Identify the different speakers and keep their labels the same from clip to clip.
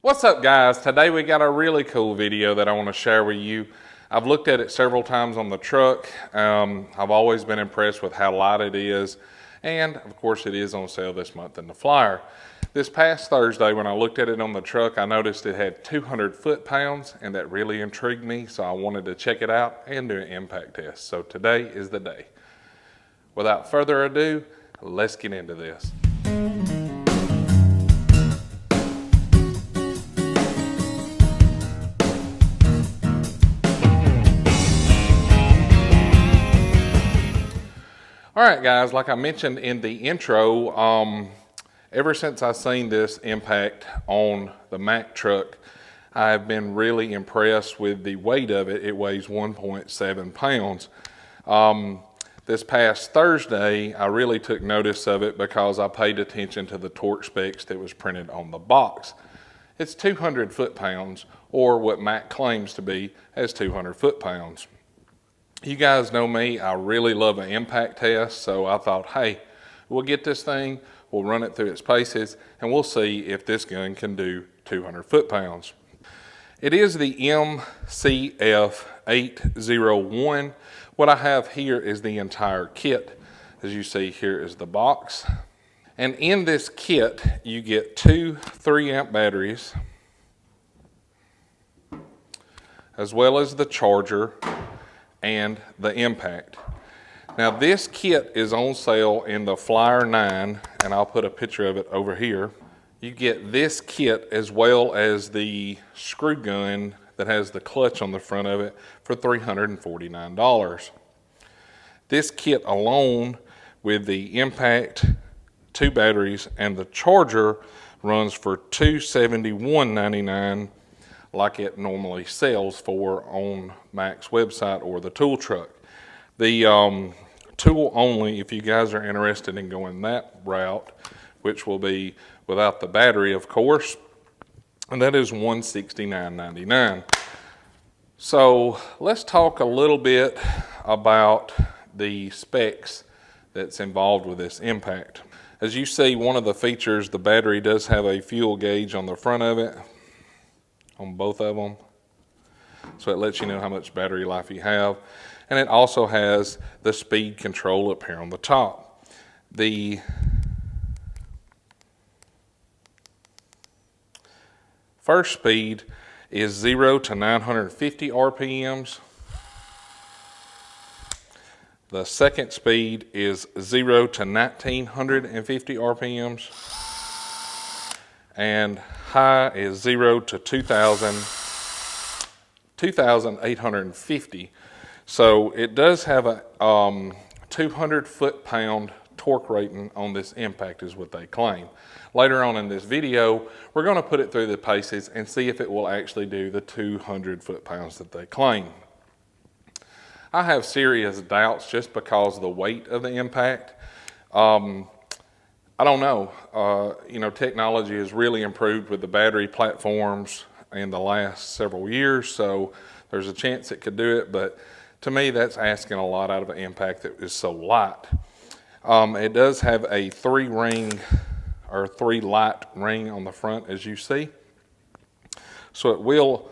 Speaker 1: What's up, guys? Today we got a really cool video that I want to share with you. I've looked at it several times on the truck. I've always been impressed with how light it is, and of course it is on sale this month in the flyer. This past Thursday when I looked at it on the truck, I noticed it had 200 foot-pounds, and that really intrigued me, so I wanted to check it out and do an impact test. So today is the day. Without further ado, let's get into this. All right, guys, like I mentioned in the intro, ever since I seen this impact on the Mack truck, I've been really impressed with the weight of it. It weighs 1.7 pounds. This past Thursday, I really took notice of it because I paid attention to the torque specs that was printed on the box. It's 200 foot-pounds, or what Mack claims to be as 200 foot-pounds. You guys know me, I really love an impact test, so I thought, hey, we'll get this thing, we'll run it through its paces, and we'll see if this gun can do 200 foot-pounds. It is the MCF801. What I have here is the entire kit. As you see, here is the box. And in this kit, you get two 3-amp batteries, as well as the charger and the impact. Now this kit is on sale in the Flyer 9, and I'll put a picture of it over here. You get this kit as well as the screw gun that has the clutch on the front of it for $349. This kit alone with the impact, 2 batteries, and the charger runs for $271.99 like it normally sells for on Mack's website or the tool truck. The tool only, if you guys are interested in going that route, which will be without the battery, of course, and that is $169.99. So let's talk a little bit about the specs that's involved with this impact. As you see, one of the features, the battery does have a fuel gauge on the front of it, on both of them, so it lets you know how much battery life you have, and it also has the speed control up here on the top. The first speed is 0 to 950 RPMs. The second speed is 0 to 1950 RPMs. And high is 0 to 2,850. So it does have a 200 foot-pound torque rating on this impact is what they claim. Later on in this video, we're going to put it through the paces and see if it will actually do the 200 foot-pounds that they claim. I have serious doubts just because of the weight of the impact. I don't know, technology has really improved with the battery platforms in the last several years, so there's a chance it could do it, but to me that's asking a lot out of an impact that is so light. It does have a 3-ring or 3-light ring on the front, as you see, so it will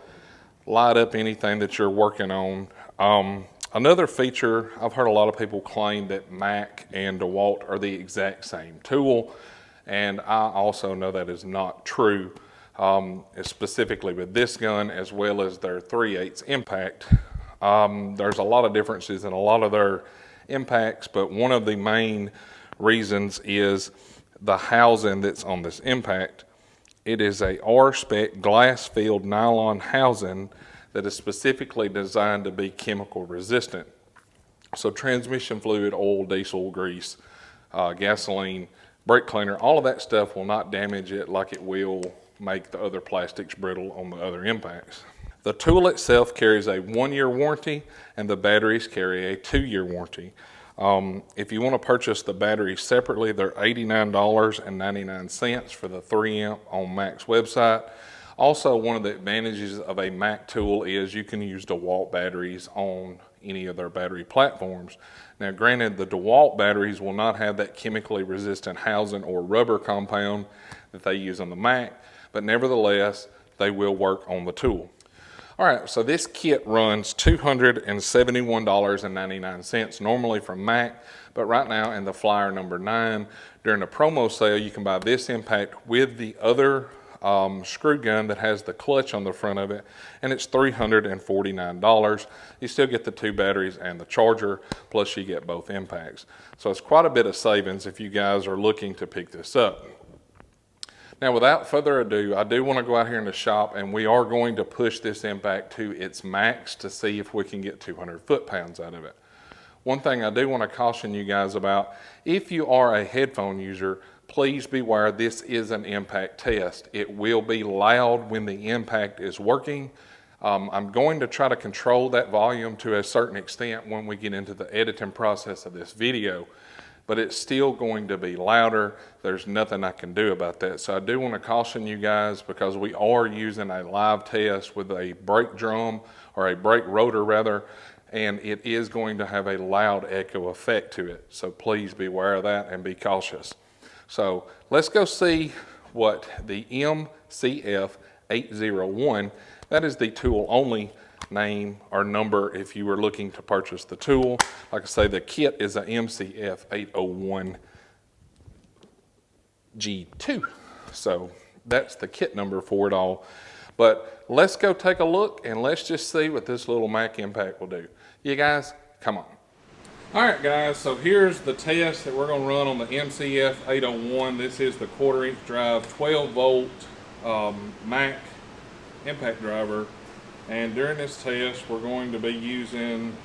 Speaker 1: light up anything that you're working on. Another feature, I've heard a lot of people claim that Mack and DeWalt are the exact same tool, and I also know that is not true, specifically with this gun as well as their 3/8 impact. There's a lot of differences in a lot of their impacts, but one of the main reasons is the housing that's on this impact. It is a R-spec glass-filled nylon housing that is specifically designed to be chemical resistant. So transmission fluid, oil, diesel, grease, gasoline, brake cleaner, all of that stuff will not damage it like it will make the other plastics brittle on the other impacts. The tool itself carries a 1-year warranty, and the batteries carry a 2-year warranty. If you want to purchase the batteries separately, they're $89.99 for the 3-amp on Mack's website. Also, one of the advantages of a Mack tool is you can use DeWalt batteries on any of their battery platforms. Now, granted, the DeWalt batteries will not have that chemically resistant housing or rubber compound that they use on the Mack, but nevertheless, they will work on the tool. All right, so this kit runs $271.99 normally from Mac, but right now in the flyer number 9, during the promo sale, you can buy this impact with the other screw gun that has the clutch on the front of it, and it's $349. You still get the 2 batteries and the charger, plus you get both impacts. So it's quite a bit of savings if you guys are looking to pick this up. Now, without further ado, I do want to go out here in the shop, and we are going to push this impact to its max to see if we can get 200 foot-pounds out of it. One thing I do want to caution you guys about, if you are a headphone user, please beware, this is an impact test. It will be loud when the impact is working. I'm going to try to control that volume to a certain extent when we get into the editing process of this video, but it's still going to be louder. There's nothing I can do about that. So I do want to caution you guys, because we are using a live test with a brake drum, or a brake rotor rather, and it is going to have a loud echo effect to it. So please beware of that and be cautious. So let's go see what the MCF801, that is the tool only name or number if you were looking to purchase the tool. Like I say, the kit is a MCF801 G2. So that's the kit number for it all. But let's go take a look and let's just see what this little Mac impact will do. You guys, come on. All right, guys, so here's the test that we're going to run on the MCF801. This is the 1/4 inch drive, 12 volt Mac impact driver. And during this test, we're going to be using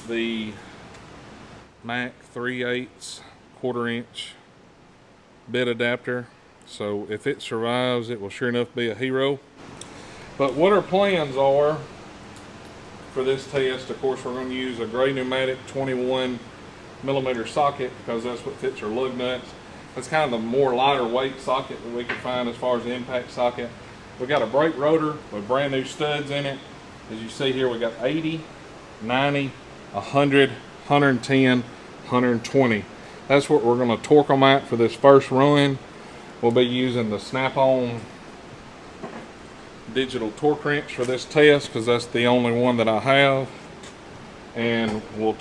Speaker 1: the Mac 3/8 1/4 inch bit adapter. So if it survives, it will sure enough be a hero. But what our plans are for this test, of course, we're going to use a gray pneumatic 21mm socket, because that's what fits our lug nuts. That's kind of the more lighter weight socket that we can find as far as the impact socket. We've got a brake rotor with brand new studs in it. As you see here, we got 80, 90, 100, 110, 120. That's what we're going to torque them at for this first run. We'll be using the snap-on digital torque wrench for this test, because that's the only one that I have. And we'll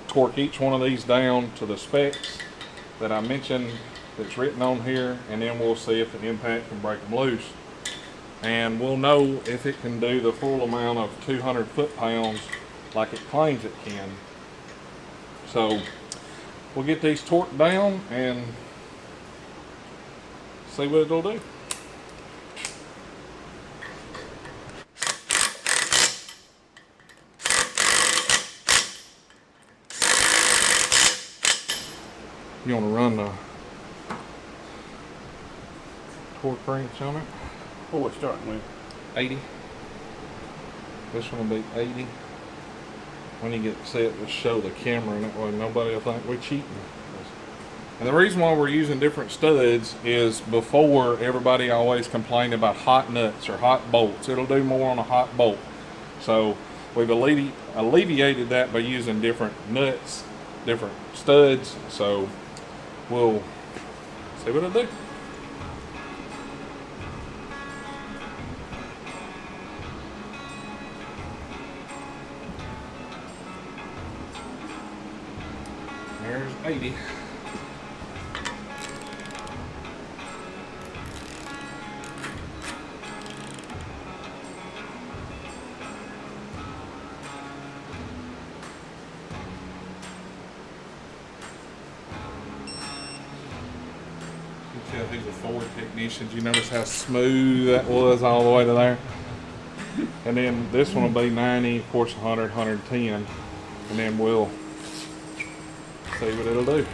Speaker 1: torque each one of these down to the specs that I mentioned that's written on here, and then we'll see if the impact can break them loose. And we'll know if it can do the full amount of 200 foot-pounds like it claims it can. So we'll get these torqued down and see what it'll do. You want to run the torque wrench on it?
Speaker 2: What we're starting with?
Speaker 1: 80. This one will be 80. When you get set, just show the camera, and that way nobody will think we're cheating. And the reason why we're using different studs is, before, everybody always complained about hot nuts or hot bolts. It'll do more on a hot bolt. So we've alleviated that by using different nuts, different studs. So we'll see what it'll do. There's 80. Tell these are Ford technicians. You notice how smooth that was all the way to there? And then this one will be 90, of course 100, 110, and then we'll see what it'll do.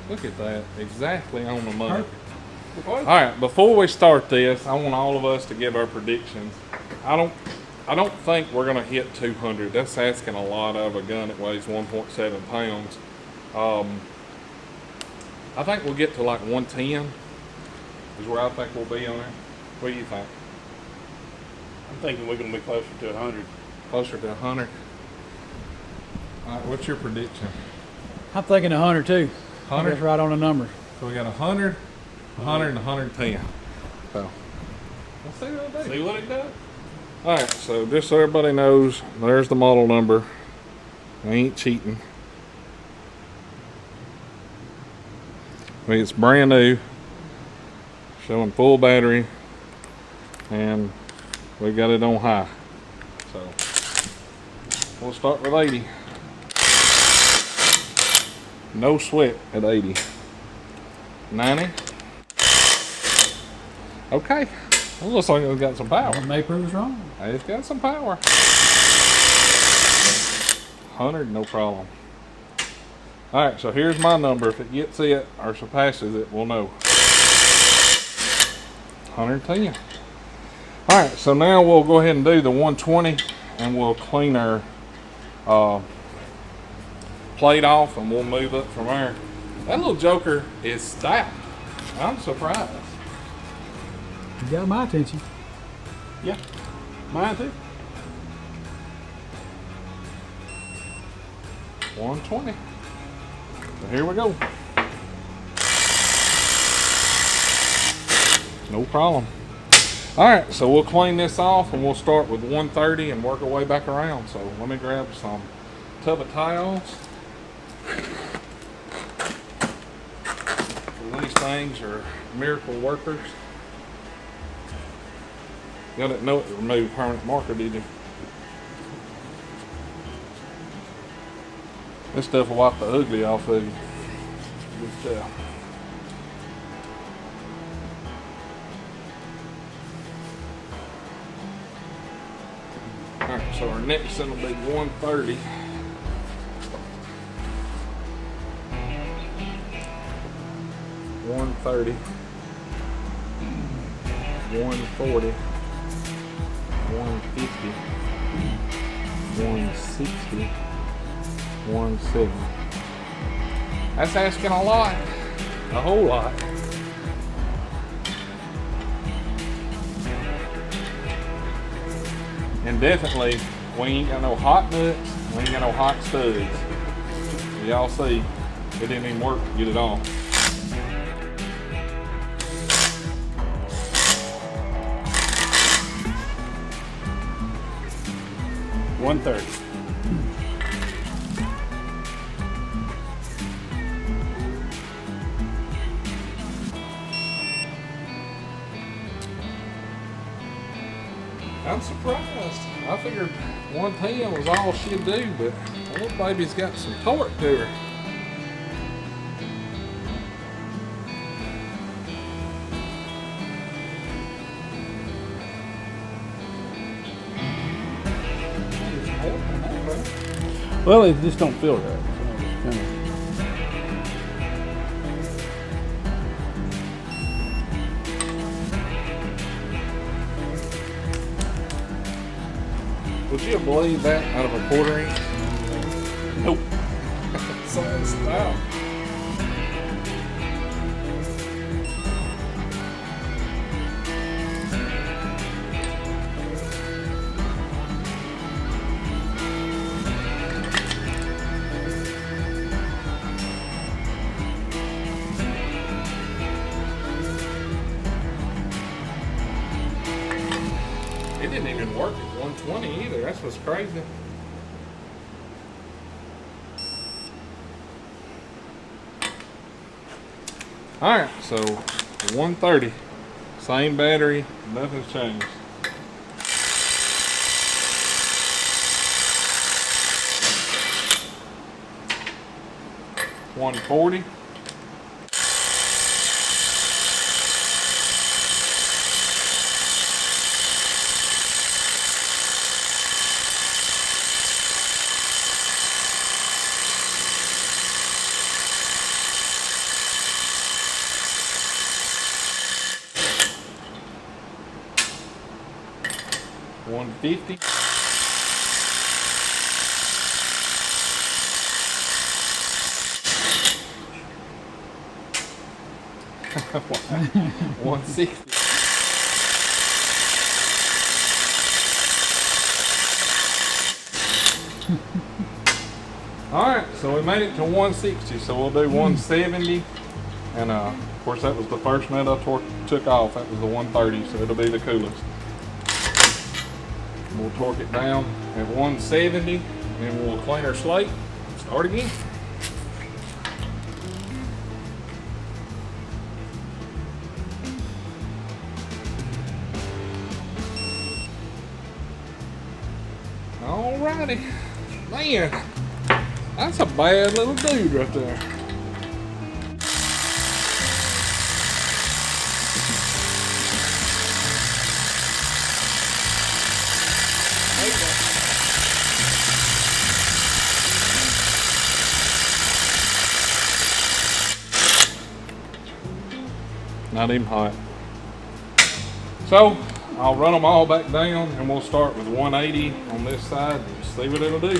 Speaker 1: Look at that, exactly on the money.
Speaker 2: Perfect.
Speaker 1: All right, before we start this, I want all of us to give our predictions. I don't think we're gonna hit 200. That's asking a lot of a gun that weighs 1.7 pounds. I think we'll get to like 110 is where I think we'll be on it. What do you think?
Speaker 2: I'm thinking we're gonna be closer to 100.
Speaker 1: Closer to 100? All right, what's your prediction?
Speaker 3: I'm thinking 100 too.
Speaker 1: 100?
Speaker 3: That's right on the number.
Speaker 1: So we got 100, 100, and 110. So, let's see what it does.
Speaker 2: See what it does?
Speaker 1: All right, so just so everybody knows, there's the model number. I ain't cheating. I mean, it's brand new, showing full battery, and we got it on high. So we'll start with 80. No sweat at 80. 90. Okay, it looks like it's got some power.
Speaker 3: It may prove us wrong.
Speaker 1: It's got some power. 100, no problem. All right, so here's my number. If it gets it or surpasses it, we'll know. 110. All right, so now we'll go ahead and do the 120, and we'll clean our plate off, and we'll move up from there. That little joker is stout. I'm surprised.
Speaker 3: You got my attention.
Speaker 2: Yeah. Mine too.
Speaker 1: 120. So here we go. No problem. All right, so we'll clean this off and we'll start with 130 and work our way back around. So let me grab some tub of towels. These things are miracle workers. You didn't know it removed permanent marker, did you? This stuff will wipe the ugly off of you. Good stuff. Alright, so our next one will be 130. $130, $140, $150, $160, $170. That's asking a lot, a whole lot. And definitely, we ain't got no hot nuts, we ain't got no hot studs. Y'all see, it didn't even work to get it on.
Speaker 2: $130.
Speaker 1: I'm surprised. I figured 110 was all she'd do, but that little baby's got some torque to her.
Speaker 2: Well, it just don't feel right. So it's kinda...
Speaker 1: Would you believe that out of a quarter inch?
Speaker 2: Nope.
Speaker 1: Something stout. It didn't even work at 120 either. That's what's crazy. All right, so 130, same battery, nothing's changed. $140. 150. $160. All right, so we made it to 160. So we'll do 170, and of course that was the first nut I took off. That was the 130, so it'll be the coolest. We'll torque it down at 170, and we'll clean our slate. Start again. Alrighty, man, that's a bad little dude right there. Not even hot. So I'll run them all back down, and we'll start with 180 on this side and see what it'll do.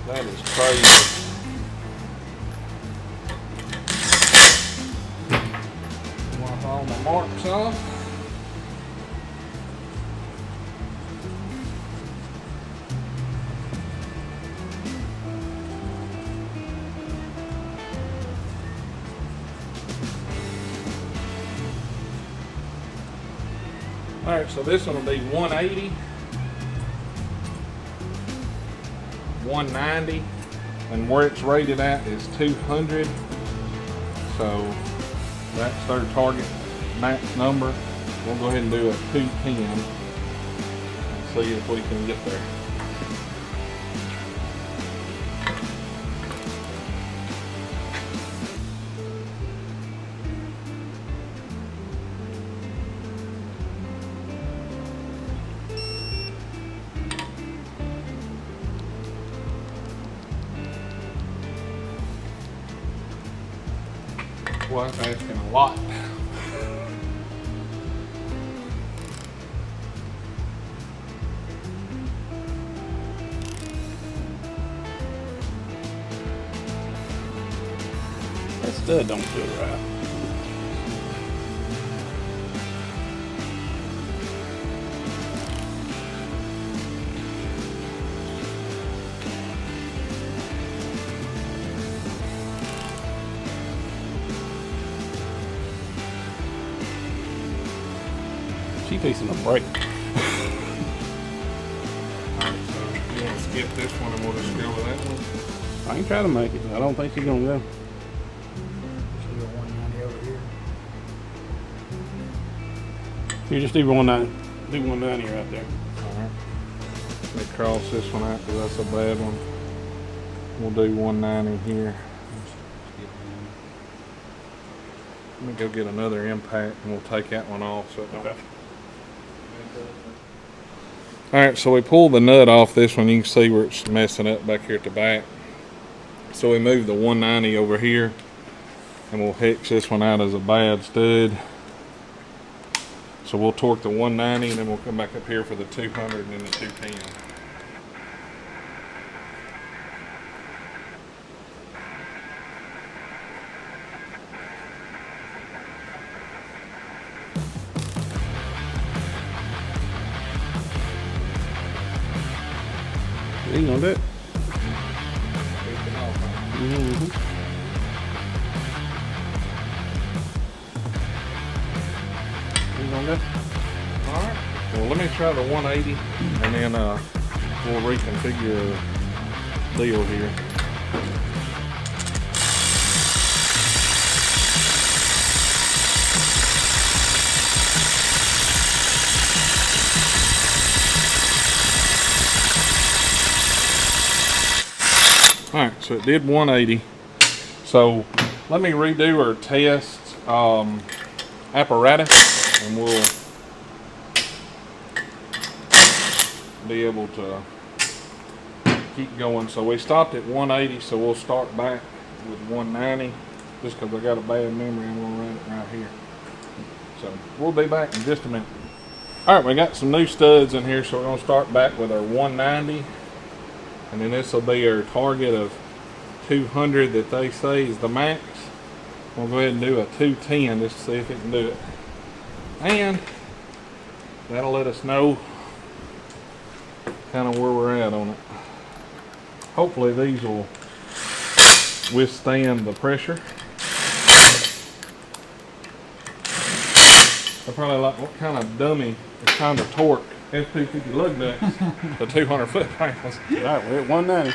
Speaker 1: That is crazy. Wipe all my marks off. All right, so this one will be 180, 190, and where it's rated at is 200. So that's their target max number. We'll go ahead and do a 210 and see if we can get there. Well, that's asking a lot.
Speaker 2: That stud don't feel right. She facing a break.
Speaker 1: Alright, so you want to skip this one and we'll just go with that one?
Speaker 2: I ain't trying to make it. I don't think she's gonna go.
Speaker 3: Should go 190 over here.
Speaker 2: You just do 190. Do 190 right there.
Speaker 1: Alright. Let me cross this one out because that's a bad one. We'll do 190 here. Let me go get another impact and we'll take that one off so it don't.
Speaker 2: Okay.
Speaker 1: Alright, so we pulled the nut off this one. You can see where it's messing up back here at the back. So we moved the 190 over here and we'll hex this one out as a bad stud. So we'll torque the 190 and then we'll come back up here for the 200 and then the 210.
Speaker 2: You ain't gonna do it. You gonna go?
Speaker 1: Alright. Well, let me try the 180 and then we'll reconfigure the deal here. Alright, so it did 180. So let me redo our test apparatus and we'll be able to keep going. So we stopped at 180, so we'll start back with 190 just because I got a bad memory, I'm gonna run it right here. So we'll be back in just a minute. All right, we got some new studs in here, so we're gonna start back with our 190, and then this will be our target of 200 that they say is the max. We'll go ahead and do a 210 just to see if it can do it, and that'll let us know kind of where we're at on it. Hopefully these will withstand the pressure. I probably like, what kind of dummy is trying to torque FP50 lug nuts to 200 foot-pounds?
Speaker 2: All right, we're at 190.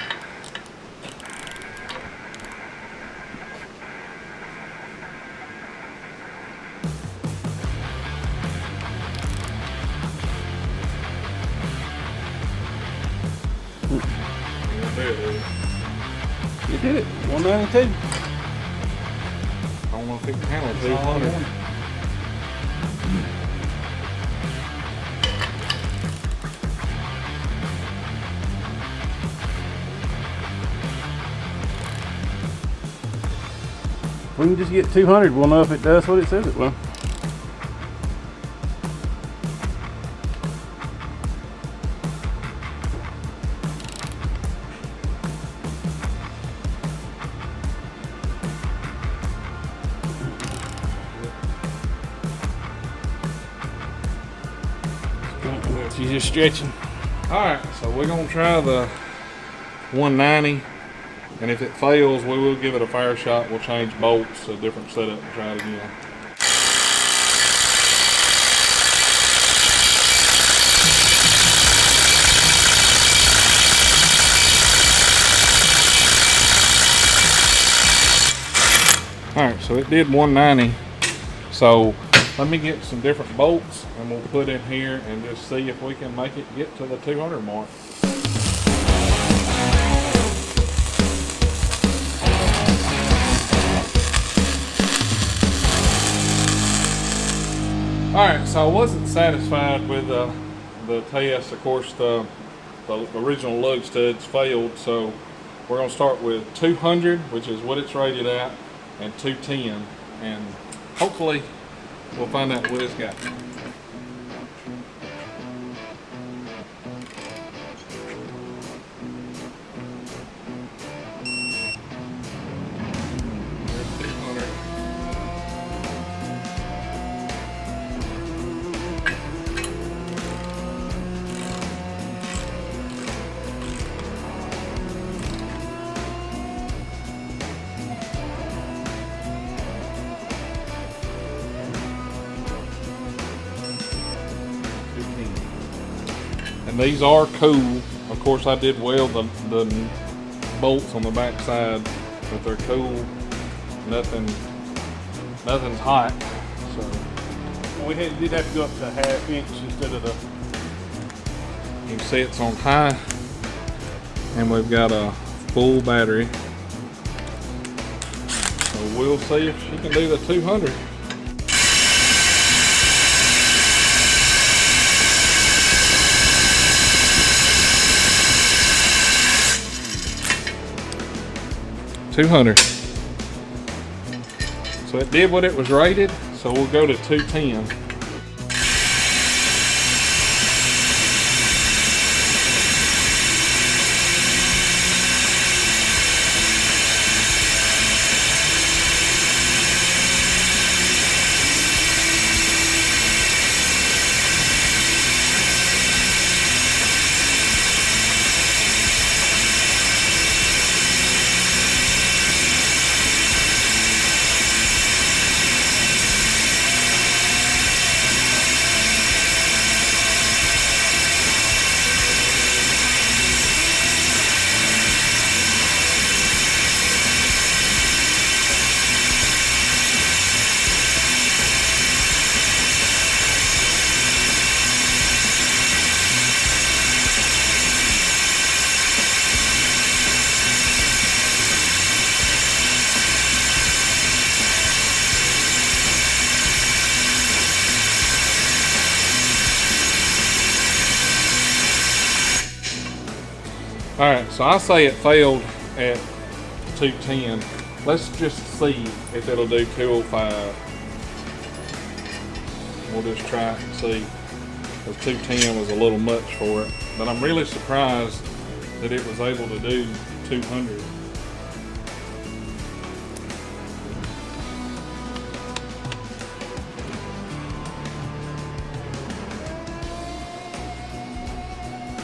Speaker 2: You did it. 192.
Speaker 1: I don't know if it can handle 200.
Speaker 2: If we can just get 200, we'll know if it does what it says it will. She's just stretching.
Speaker 1: All right, so we're gonna try the 190, and if it fails, we will give it a fire shot. We'll change bolts, a different setup, and try it again. All right, so it did 190. So let me get some different bolts and we'll put in here and just see if we can make it get to the 200 mark. All right, so I wasn't satisfied with the test. Of course, the original lug studs failed, so we're gonna start with 200, which is what it's rated at, and 210, and hopefully we'll find out what it's got. And these are cool. Of course, I did weld the bolts on the back side, but they're cool. Nothing's hot. So
Speaker 2: We did have to go up to a ½ inch instead of the.
Speaker 1: you can see it's on high, and we've got a full battery. So we'll see if she can do the 200. So it did what it was rated, so we'll go to 210. All right, so I say it failed at 210. let's just see if it'll do 205. We'll just try it and see. Because 210 was a little much for it. But I'm really surprised that it was able to do 200.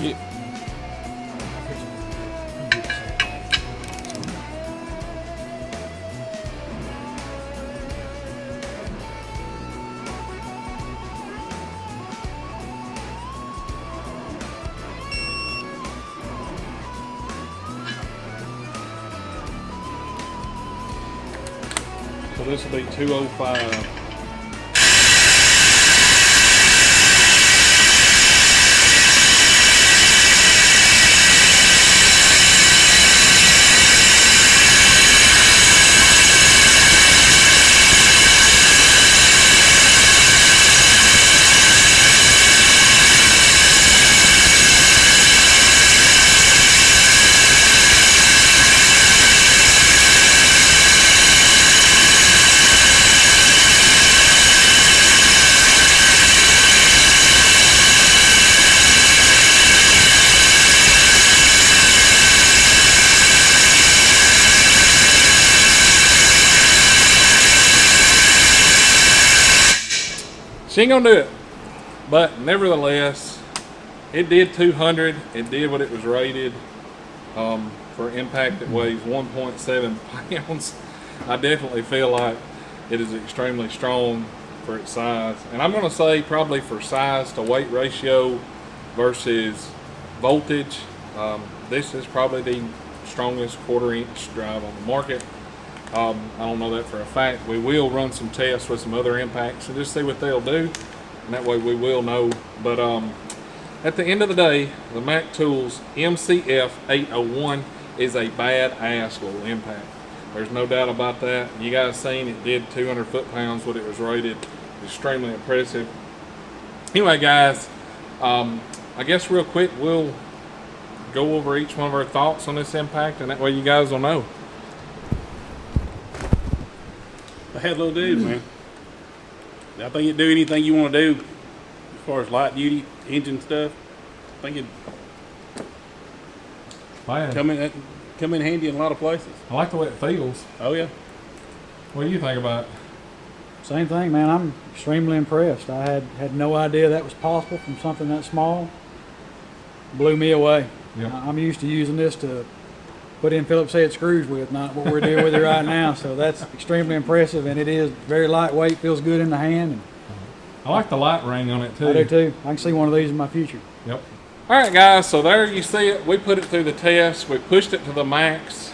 Speaker 1: Yeah. So this will be 205. She ain't gonna do it, but nevertheless, it did 200. It did what it was rated for impact that weighs 1.7 pounds. I definitely feel like it is extremely strong for its size, and I'm gonna say probably for size to weight ratio versus voltage, this is probably the strongest 1/4 inch drive on the market. I don't know that for a fact. We will run some tests with some other impacts and just see what they'll do, and that way we will know. But at the end of the day, the Mac Tools MCF801 is a badass little impact. There's no doubt about that. You guys seen it did 200 foot-pounds what it was rated. Extremely impressive. Anyway, guys, I guess real quick we'll go over each one of our thoughts on this impact, and that way you guys will know.
Speaker 2: I had a little dude, man. I think it'd do anything you want to do as far as light duty engine stuff. I think it'd come in handy in a lot of places.
Speaker 1: I like the way it feels.
Speaker 2: Oh yeah.
Speaker 1: What do you think about it?
Speaker 3: Same thing, man. I'm extremely impressed. I had no idea that was possible from something that small. Blew me away.
Speaker 1: Yep.
Speaker 3: I'm used to using this to put in Phillips head screws with, not what we're doing with it right now. So that's extremely impressive, and it is very lightweight, feels good in the hand. And
Speaker 1: I like the light ring on it too.
Speaker 3: I do too. I can see one of these in my future.
Speaker 1: Yep. All right, guys, so there you see it. We put it through the test. We pushed it to the max.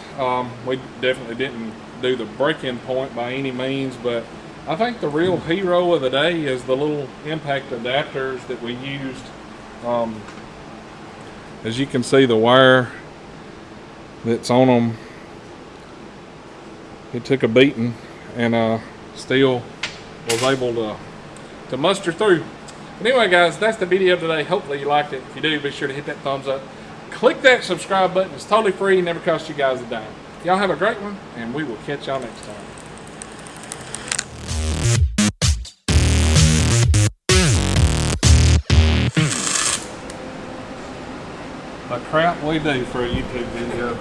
Speaker 1: We definitely didn't do the break-in point by any means, but I think the real hero of the day is the little impact adapters that we used. As you can see, the wire that's on them, it took a beating, and still was able to muster through. But anyway, guys, that's the video today. Hopefully you liked it. If you do, be sure to hit that thumbs up. Click that subscribe button. It's totally free, never costs you guys a dime. Y'all have a great one, and we will catch y'all next time. The crap we do for a YouTube video.